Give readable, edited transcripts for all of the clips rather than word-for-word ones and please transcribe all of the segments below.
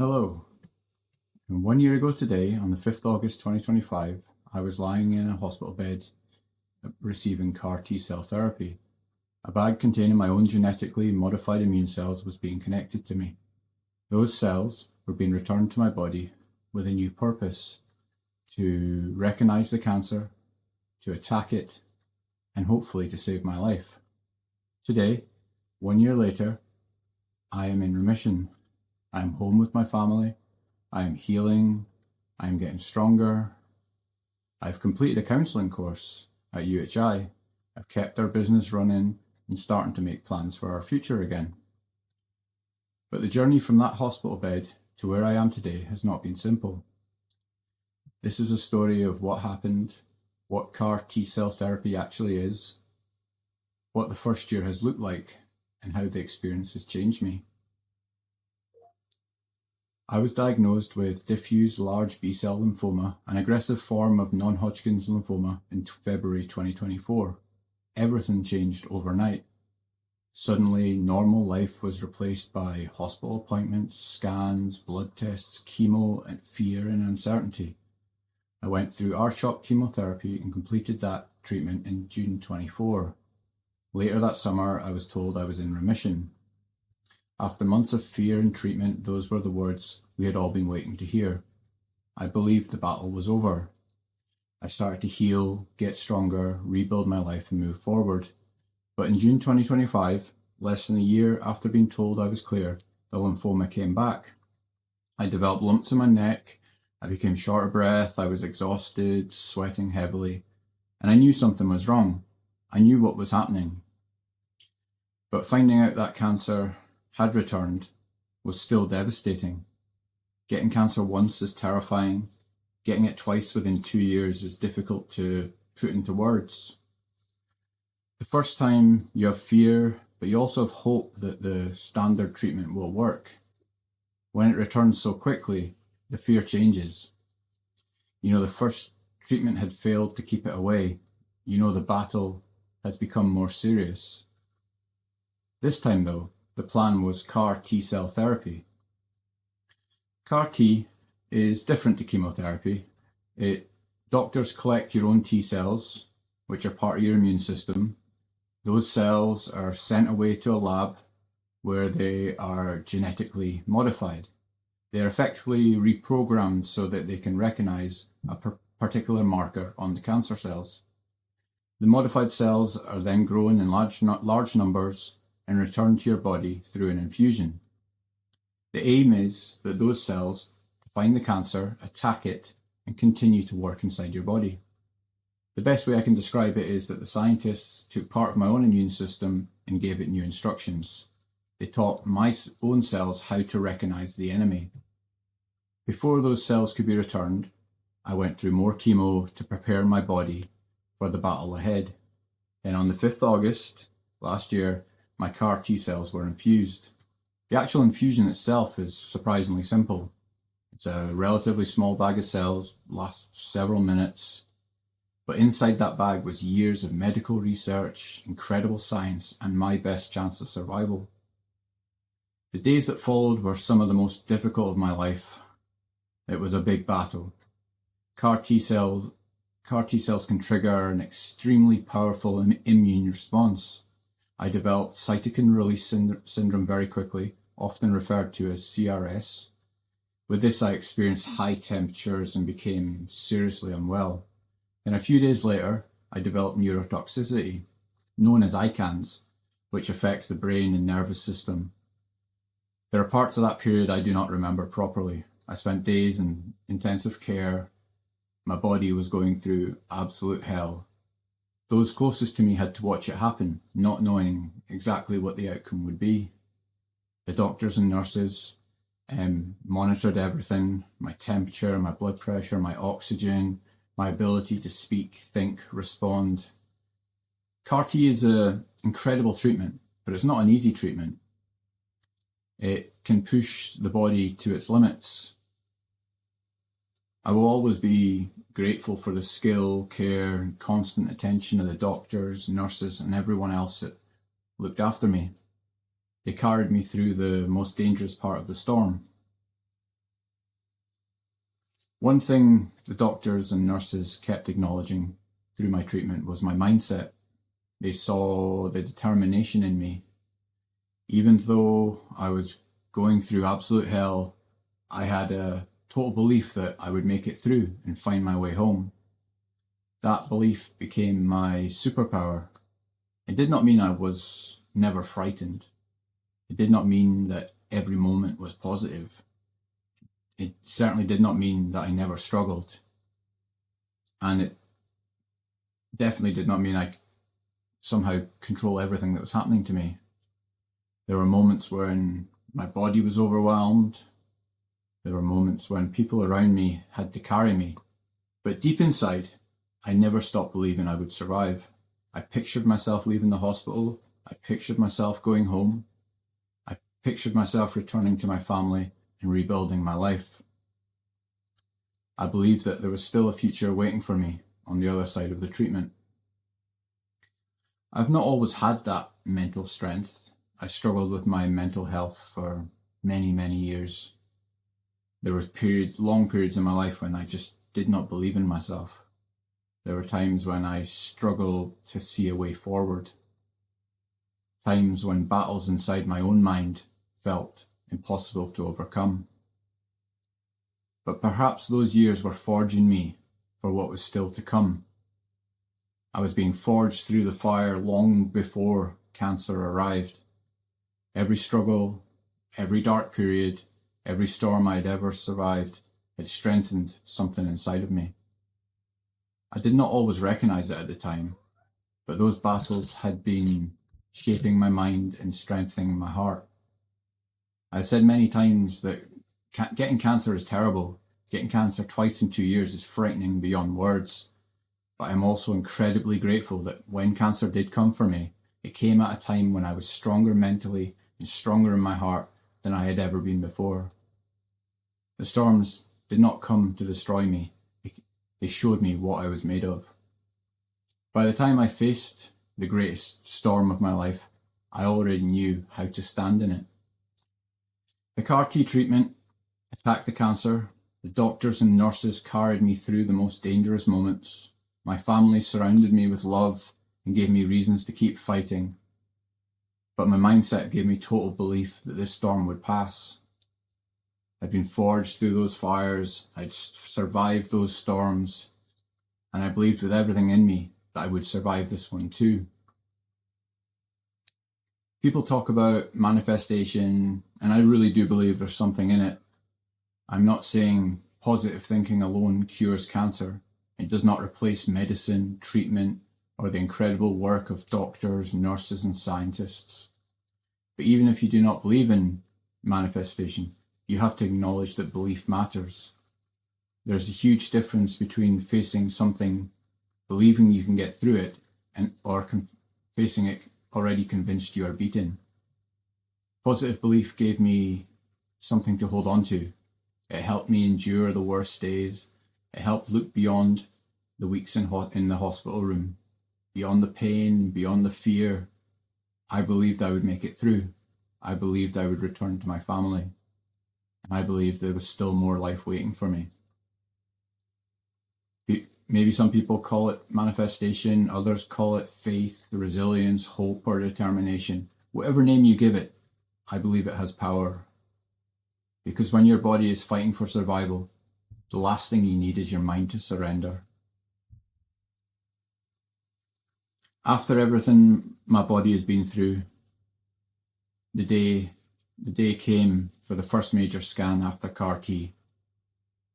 Hello. And 1 year ago today, on the 5th August 2025, I was lying in a hospital bed receiving CAR T-cell therapy. A bag containing my own genetically modified immune cells was being connected to me. Those cells were being returned to my body with a new purpose: to recognize the cancer, to attack it, and hopefully to save my life. Today, 1 year later, I am in remission. I am home with my family. I am healing. I am getting stronger. I've completed a counselling course at UHI. I've kept our business running and starting to make plans for our future again. But the journey from that hospital bed to where I am today has not been simple. This is a story of what happened, what CAR T-cell therapy actually is, what the first year has looked like, and how the experience has changed me. I was diagnosed with diffuse large B-cell lymphoma, an aggressive form of non-Hodgkin's lymphoma, in February 2024. Everything changed overnight. Suddenly, normal life was replaced by hospital appointments, scans, blood tests, chemo, and fear and uncertainty. I went through R-CHOP chemotherapy and completed that treatment in June 24. Later that summer, I was told I was in remission. After months of fear and treatment, those were the words we had all been waiting to hear. I believed the battle was over. I started to heal, get stronger, rebuild my life and move forward. But in June 2025, less than a year after being told I was clear, the lymphoma came back. I developed lumps in my neck. I became short of breath. I was exhausted, sweating heavily, and I knew something was wrong. I knew what was happening. But finding out that cancer had returned was still devastating. Getting cancer once is terrifying. Getting it twice within 2 years is difficult to put into words. The first time you have fear, but you also have hope that the standard treatment will work. When it returns so quickly, the fear changes. You know the first treatment had failed to keep it away. You know the battle has become more serious. This time though, the plan was CAR T-cell therapy. CAR T is different to chemotherapy. Doctors collect your own T cells, which are part of your immune system. Those cells are sent away to a lab where they are genetically modified. They are effectively reprogrammed so that they can recognize a particular marker on the cancer cells. The modified cells are then grown in large numbers and returned to your body through an infusion. The aim is that those cells find the cancer, attack it, and continue to work inside your body. The best way I can describe it is that the scientists took part of my own immune system and gave it new instructions. They taught my own cells how to recognize the enemy. Before those cells could be returned, I went through more chemo to prepare my body for the battle ahead. Then on the 5th August last year, my CAR T cells were infused. The actual infusion itself is surprisingly simple. It's a relatively small bag of cells, lasts several minutes, but inside that bag was years of medical research, incredible science, and my best chance of survival. The days that followed were some of the most difficult of my life. It was a big battle. CAR T cells can trigger an extremely powerful immune response. I developed cytokine release syndrome very quickly, often referred to as CRS. With this, I experienced high temperatures and became seriously unwell. And a few days later, I developed neurotoxicity, known as ICANS, which affects the brain and nervous system. There are parts of that period I do not remember properly. I spent days in intensive care. My body was going through absolute hell. Those closest to me had to watch it happen, not knowing exactly what the outcome would be. The doctors and nurses monitored everything: my temperature, my blood pressure, my oxygen, my ability to speak, think, respond. CAR T is an incredible treatment, but it's not an easy treatment. It can push the body to its limits. I will always be grateful for the skill, care, and constant attention of the doctors, nurses, and everyone else that looked after me. They carried me through the most dangerous part of the storm. One thing the doctors and nurses kept acknowledging through my treatment was my mindset. They saw the determination in me. Even though I was going through absolute hell, I had a total belief that I would make it through and find my way home. That belief became my superpower. It did not mean I was never frightened. It did not mean that every moment was positive. It certainly did not mean that I never struggled. And it definitely did not mean I somehow control everything that was happening to me. There were moments when my body was overwhelmed. There were moments when people around me had to carry me. But deep inside, I never stopped believing I would survive. I pictured myself leaving the hospital. I pictured myself going home. I pictured myself returning to my family and rebuilding my life. I believed that there was still a future waiting for me on the other side of the treatment. I've not always had that mental strength. I struggled with my mental health for many, many years. There were long periods in my life when I just did not believe in myself. There were times when I struggled to see a way forward. Times when battles inside my own mind felt impossible to overcome. But perhaps those years were forging me for what was still to come. I was being forged through the fire long before cancer arrived. Every struggle, every dark period, every storm I'd ever survived had strengthened something inside of me. I did not always recognize it at the time, but those battles had been shaping my mind and strengthening my heart. I've said many times that getting cancer is terrible. Getting cancer twice in 2 years is frightening beyond words. But I'm also incredibly grateful that when cancer did come for me, it came at a time when I was stronger mentally and stronger in my heart than I had ever been before. The storms did not come to destroy me. They showed me what I was made of. By the time I faced the greatest storm of my life, I already knew how to stand in it. The CAR-T treatment attacked the cancer. The doctors and nurses carried me through the most dangerous moments. My family surrounded me with love and gave me reasons to keep fighting. But my mindset gave me total belief that this storm would pass. I'd been forged through those fires. I'd survived those storms. And I believed with everything in me that I would survive this one too. People talk about manifestation, and I really do believe there's something in it. I'm not saying positive thinking alone cures cancer. It does not replace medicine, treatment, or the incredible work of doctors, nurses, and scientists. But even if you do not believe in manifestation, you have to acknowledge that belief matters. There's a huge difference between facing something, believing you can get through it, or facing it already convinced you are beaten. Positive belief gave me something to hold on to. It helped me endure the worst days. It helped look beyond the weeks in the hospital room, beyond the pain, beyond the fear. I believed I would make it through. I believed I would return to my family. And I believed there was still more life waiting for me. Maybe some people call it manifestation, others call it faith, resilience, hope, or determination. Whatever name you give it, I believe it has power. Because when your body is fighting for survival, the last thing you need is your mind to surrender. After everything my body has been through, the day came for the first major scan after CAR-T.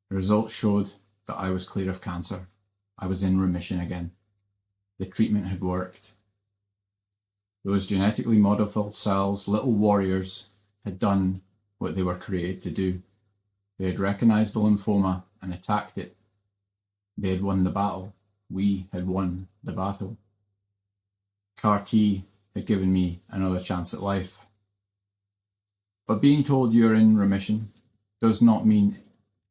The results showed that I was clear of cancer. I was in remission again. The treatment had worked. Those genetically modified cells, little warriors, had done what they were created to do. They had recognized the lymphoma and attacked it. They had won the battle. We had won the battle. CAR-T had given me another chance at life. But being told you're in remission does not mean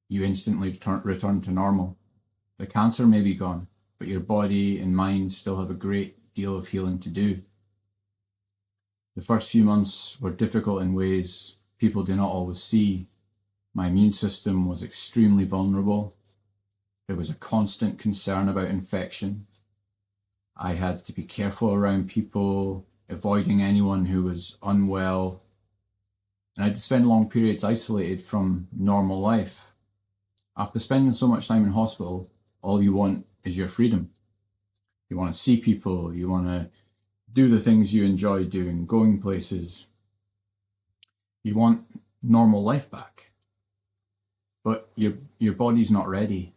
you instantly return to normal. The cancer may be gone, but your body and mind still have a great deal of healing to do. The first few months were difficult in ways people do not always see. My immune system was extremely vulnerable. There was a constant concern about infection. I had to be careful around people, avoiding anyone who was unwell. And I had to spend long periods isolated from normal life. After spending so much time in hospital, all you want is your freedom. You want to see people, you want to do the things you enjoy doing, going places. You want normal life back. But your body's not ready.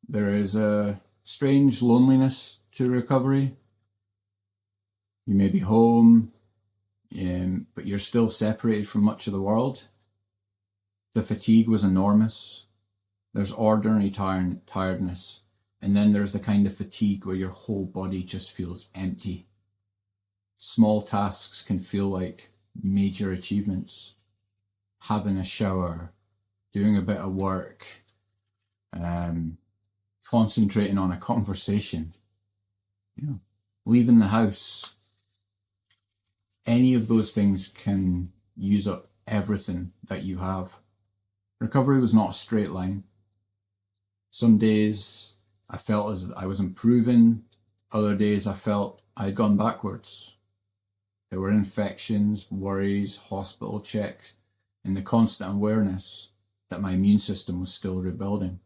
There is a strange loneliness to recovery. You may be home, but you're still separated from much of the world. The fatigue was enormous. There's ordinary tiredness, and then there's the kind of fatigue where your whole body just feels empty. Small tasks can feel like major achievements. Having a shower, doing a bit of work, concentrating on a conversation, leaving the house. Any of those things can use up everything that you have. Recovery was not a straight line. Some days I felt as I was improving. Other days I felt I had gone backwards. There were infections, worries, hospital checks, and the constant awareness that my immune system was still rebuilding.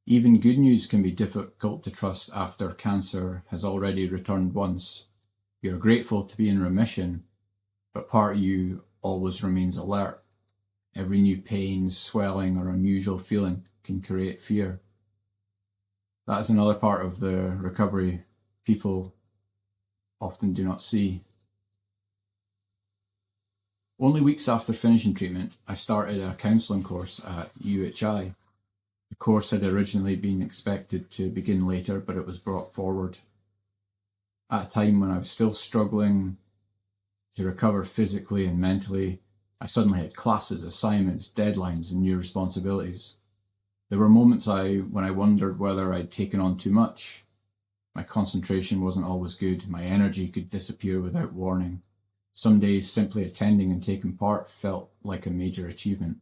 Even good news can be difficult to trust after cancer has already returned once. You're grateful to be in remission, but part of you always remains alert. Every new pain, swelling, or unusual feeling can create fear. That is another part of the recovery people often do not see. Only weeks after finishing treatment, I started a counselling course at UHI. The course had originally been expected to begin later, but it was brought forward. At a time when I was still struggling to recover physically and mentally, I suddenly had classes, assignments, deadlines, and new responsibilities. There were moments when I wondered whether I'd taken on too much. My concentration wasn't always good. My energy could disappear without warning. Some days simply attending and taking part felt like a major achievement.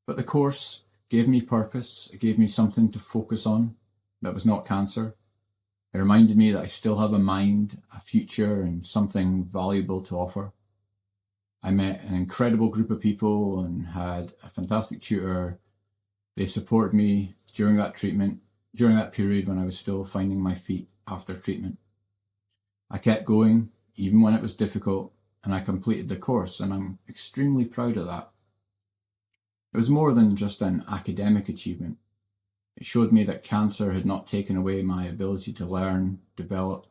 But the course gave me purpose. It gave me something to focus on that was not cancer. It reminded me that I still have a mind, a future, and something valuable to offer. I met an incredible group of people and had a fantastic tutor. They supported me during that period when I was still finding my feet after treatment. I kept going, even when it was difficult, and I completed the course, and I'm extremely proud of that. It was more than just an academic achievement. It showed me that cancer had not taken away my ability to learn, develop,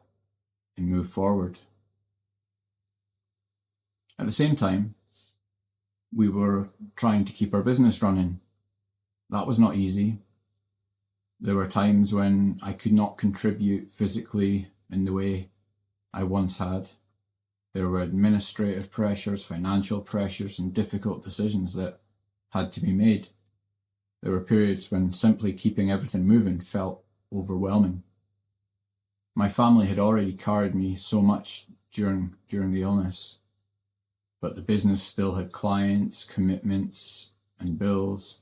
and move forward. At the same time, we were trying to keep our business running. That was not easy. There were times when I could not contribute physically in the way I once had. There were administrative pressures, financial pressures, and difficult decisions that had to be made. There were periods when simply keeping everything moving felt overwhelming. My family had already carried me so much during the illness, but the business still had clients, commitments, and bills.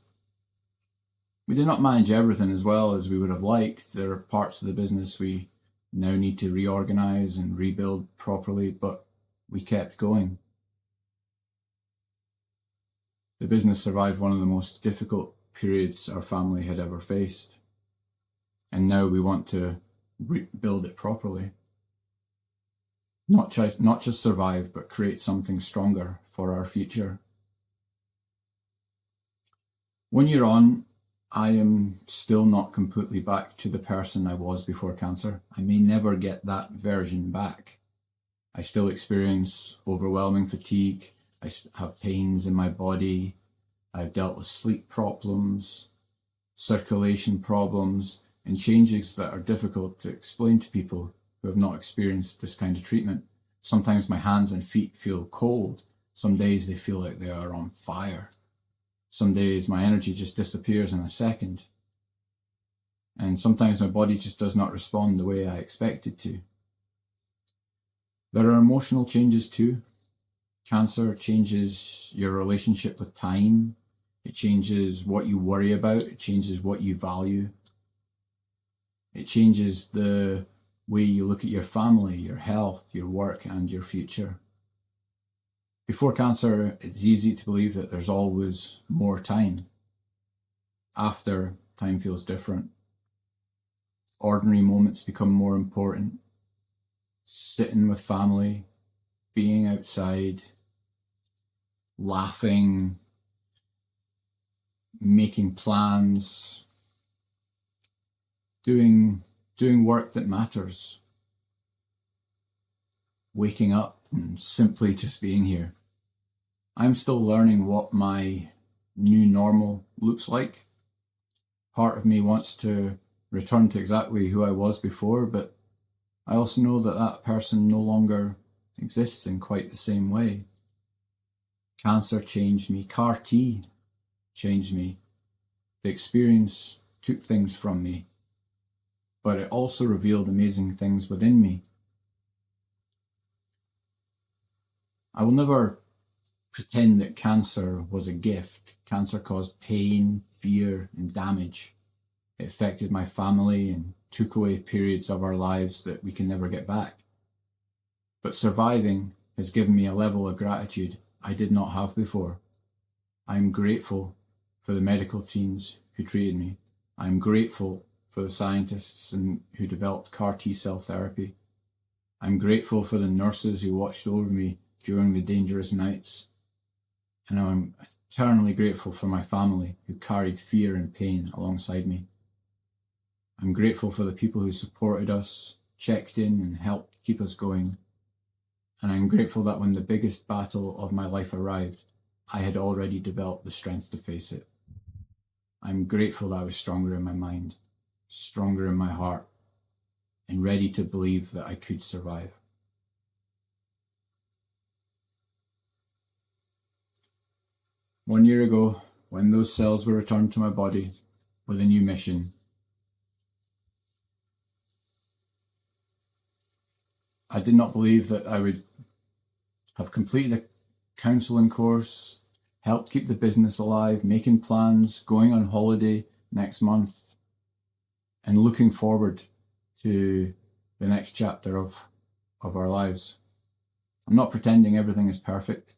We did not manage everything as well as we would have liked. There are parts of the business we now need to reorganize and rebuild properly, but we kept going. The business survived one of the most difficult periods our family had ever faced, and now we want to rebuild it properly. Not just survive, but create something stronger for our future. 1 year on, I am still not completely back to the person I was before cancer. I may never get that version back. I still experience overwhelming fatigue. I have pains in my body. I've dealt with sleep problems, circulation problems, and changes that are difficult to explain to people who have not experienced this kind of treatment. Sometimes my hands and feet feel cold. Some days they feel like they are on fire. Some days my energy just disappears in a second. And sometimes my body just does not respond the way I expect it to. There are emotional changes too. Cancer changes your relationship with time, It changes what you worry about. It changes what you value. It changes the way you look at your family, your health, your work, and your future. Before cancer, it's easy to believe that there's always more time. After, time feels different. Ordinary moments become more important. Sitting with family, being outside, laughing, making plans, doing work that matters, waking up and simply just being here. I'm still learning what my new normal looks like. Part of me wants to return to exactly who I was before, but I also know that that person no longer exists in quite the same way. Cancer changed me. CAR T changed me. The experience took things from me, but it also revealed amazing things within me. I will never pretend that cancer was a gift. Cancer caused pain, fear, and damage. It affected my family and took away periods of our lives that we can never get back. But surviving has given me a level of gratitude I did not have before. I am grateful for the medical teams who treated me. I am grateful for the scientists who developed CAR T-cell therapy. I'm grateful for the nurses who watched over me during the dangerous nights. And I'm eternally grateful for my family who carried fear and pain alongside me. I'm grateful for the people who supported us, checked in and helped keep us going. And I'm grateful that when the biggest battle of my life arrived, I had already developed the strength to face it. I'm grateful that I was stronger in my mind, stronger in my heart, and ready to believe that I could survive. One year ago, when those cells were returned to my body with a new mission, I did not believe that I would have completed a counselling course, helped keep the business alive, making plans, going on holiday next month, and looking forward to the next chapter of our lives. I'm not pretending everything is perfect.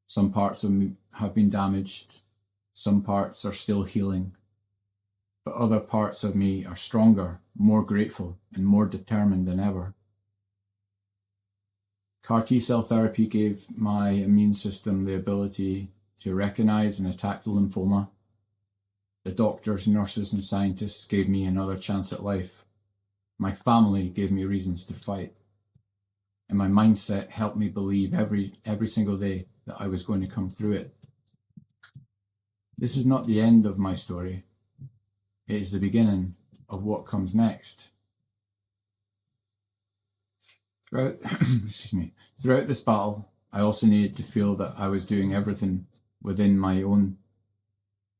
Some parts of me have been damaged. Some parts are still healing. But other parts of me are stronger, more grateful, and more determined than ever. CAR T-cell therapy gave my immune system the ability to recognize and attack the lymphoma. The doctors, nurses, and scientists gave me another chance at life. My family gave me reasons to fight. And my mindset helped me believe every single day that I was going to come through it. This is not the end of my story. It is the beginning of what comes next. Throughout this battle, I also needed to feel that I was doing everything within my own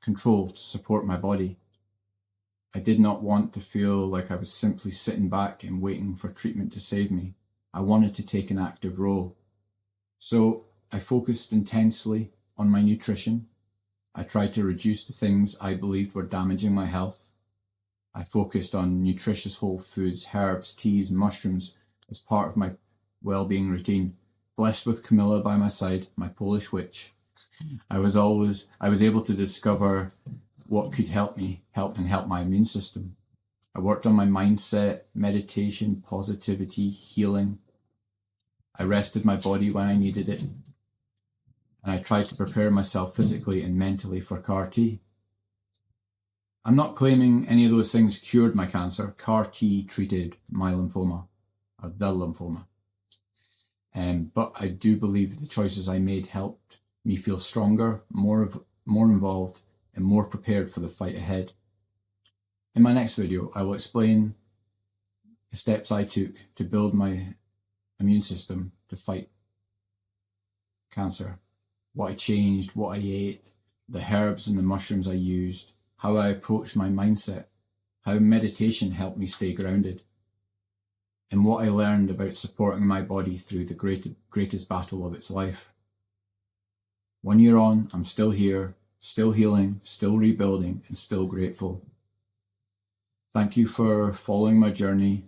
control to support my body. I did not want to feel like I was simply sitting back and waiting for treatment to save me. I wanted to take an active role. So I focused intensely on my nutrition. I tried to reduce the things I believed were damaging my health. I focused on nutritious whole foods, herbs, teas, mushrooms as part of my well-being routine. Blessed with Camilla by my side, my Polish witch, I was able to discover what could help my immune system. I worked on my mindset, meditation, positivity, healing. I rested my body when I needed it. And I tried to prepare myself physically and mentally for CAR T. I'm not claiming any of those things cured my cancer. CAR T treated my lymphoma, or the lymphoma. But I do believe the choices I made helped me feel stronger, more involved, and more prepared for the fight ahead. In my next video, I will explain the steps I took to build my immune system to fight cancer, what I changed, what I ate, the herbs and the mushrooms I used, how I approached my mindset, how meditation helped me stay grounded, and what I learned about supporting my body through the greatest battle of its life. 1 year on, I'm still here, still healing, still rebuilding, and still grateful. Thank you for following my journey.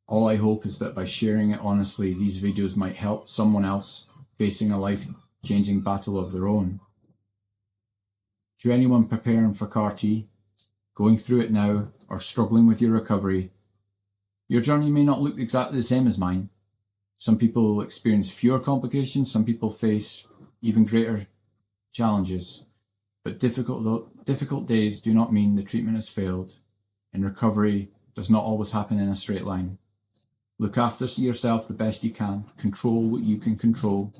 All I hope is that by sharing it honestly, these videos might help someone else facing a life-changing battle of their own. To anyone preparing for CAR-T, going through it now, or struggling with your recovery, your journey may not look exactly the same as mine. Some people experience fewer complications, some people face even greater challenges. But difficult days do not mean the treatment has failed, and recovery does not always happen in a straight line. Look after yourself the best you can, control what you can control.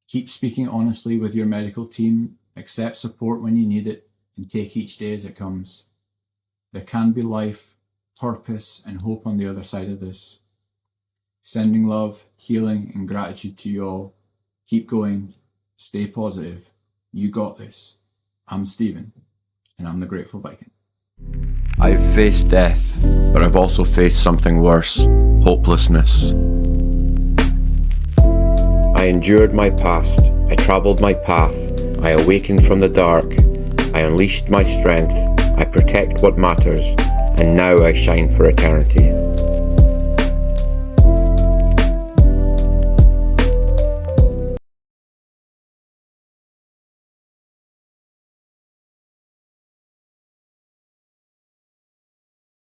Keep speaking honestly with your medical team, accept support when you need it, and take each day as it comes. There can be life, purpose, and hope on the other side of this. Sending love, healing, and gratitude to you all. Keep going, stay positive. You got this. I'm Stephen, and I'm the Grateful Viking. I've faced death, but I've also faced something worse, hopelessness. I endured my past, I travelled my path, I awakened from the dark, I unleashed my strength, I protect what matters, and now I shine for eternity.